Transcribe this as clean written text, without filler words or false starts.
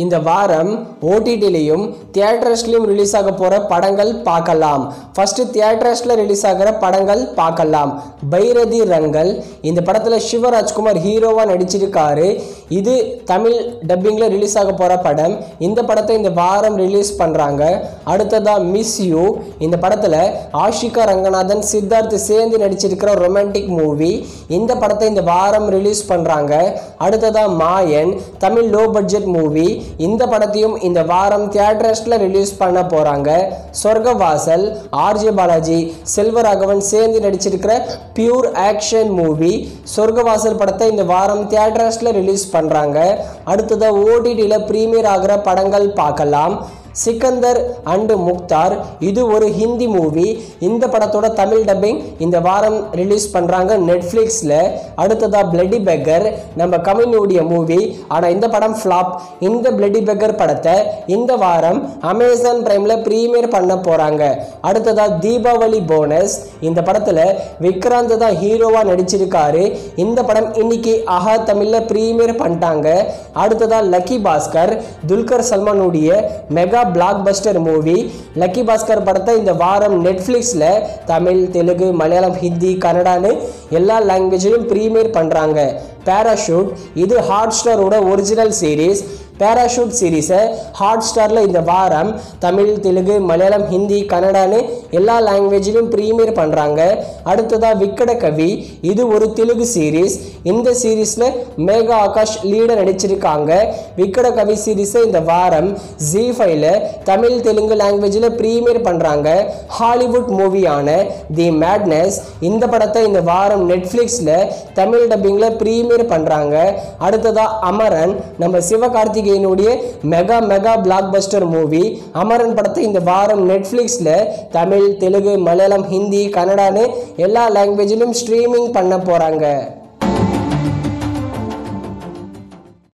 இந்த வாரம் ஓடிடிலையும் தியேட்டர்ஸ்லையும் ரிலீஸ் ஆக போகிற படங்கள் பார்க்கலாம். ஃபஸ்ட்டு தியேட்டர்ஸில் ரிலீஸ் ஆகிற படங்கள் பார்க்கலாம். பைரதி ரங்கல், இந்த படத்தில் சிவராஜ்குமார் ஹீரோவாக நடிச்சிருக்காரு. இது தமிழ் டப்பிங்கில் ரிலீஸ் ஆக போகிற படம். இந்த படத்தை இந்த வாரம் ரிலீஸ் பண்ணுறாங்க. அடுத்ததாக மிஸ் யூ, இந்த படத்தில் ஆஷிகா ரங்கநாதன் சித்தார்த் சேர்ந்து நடிச்சிருக்கிற ரொமான்டிக் மூவி. இந்த படத்தை இந்த வாரம் ரிலீஸ் பண்ணுறாங்க. அடுத்ததாக மாயன், தமிழ் லோ பட்ஜெட் மூவி. இந்த படத்தையும் இந்த வாரம் தியேட்டர்ஸ்ல ரிலீஸ் பண்ண போறாங்க. சொர்க்கவாசல், ஆர்ஜே பாலாஜி, செல்வராகவன் சேர்ந்து நடிச்சிருக்கிற பியூர் ஆக்ஷன் மூவி. சொர்க்கவாசல் படத்தை இந்த வாரம் தியேட்டர்ஸ்ல ரிலீஸ் பண்றாங்க. அடுத்ததா ஓடிடில பிரீமியர் ஆகிற படங்கள் பார்க்கலாம். சிக்கந்தர் அண்ட் முக்தார், இது ஒரு ஹிந்தி மூவி. இந்த படத்தோட தமிழ் டப்பிங் இந்த வாரம் ரிலீஸ் பண்ணுறாங்க நெட்ஃப்ளிக்ஸில். அடுத்ததாக பிளடி பெக்கர், நம்ம கமினுடைய மூவி. ஆனால் இந்த படம் ஃப்ளாப். இந்த பிளடி பெக்கர் படத்தை இந்த வாரம் அமேசான் பிரைமில் ப்ரீமியர் பண்ண போகிறாங்க. அடுத்ததாக தீபாவளி போனஸ், இந்த படத்தில் விக்ராந்த் தான் ஹீரோவாக நடிச்சிருக்காரு. இந்த படம் இன்னைக்கு ஆஹா தமிழில் ப்ரீமியர் பண்ணிட்டாங்க. அடுத்ததாக லக்கி பாஸ்கர், துல்கர் சல்மானுடைய mega blockbuster movie. Lucky Bhaskar படத்தை இந்த வாரம் நெட்ஃப்ளிக்ஸில் தமிழ், தெலுங்கு, மலையாளம், ஹிந்தி, கன்னடான்னு எல்லா லாங்குவேஜிலும் ப்ரீமியர் பண்ணுறாங்க. பேராஷூட், இது ஹாட் ஸ்டாரோட ஒரிஜினல் சீரீஸ். பேராஷூட் சீரீஸை ஹாட் ஸ்டாரில் இந்த வாரம் தமிழ், தெலுங்கு, மலையாளம், ஹிந்தி, கன்னடான்னு எல்லா லாங்குவேஜிலும் ப்ரீமியர் பண்ணுறாங்க. அடுத்ததாக விக்கட கவி, இது ஒரு தெலுங்கு சீரீஸ். இந்த சீரீஸில் மேகா ஆகாஷ் லீடர் நடிச்சிருக்காங்க. விக்கட கவி சீரீஸை இந்த வாரம் ஜி5ல தமிழ், தெலுங்கு லாங்குவேஜில் ப்ரீமியர் பண்ணுறாங்க. ஹாலிவுட் மூவியான தி மேட்னஸ், இந்த படத்தை இந்த வாரம் நெட்ஃப்ளிக்ஸில் தமிழ் டப்பிங்கில் ப்ரீமியர் பண்ணுறாங்க. அடுத்ததாக அமரன், நம்ம சிவகார்த்திகேயனுடைய mega blockbuster movie. Amaran படத்தை இந்த வாரம் நெட்ஃப்ளிக்ஸில் தமிழ், தெலுங்கு, மலையாளம், ஹிந்தி, கன்னடான்னு எல்லா லாங்குவேஜிலும் ஸ்ட்ரீமிங் பண்ண போகிறாங்க.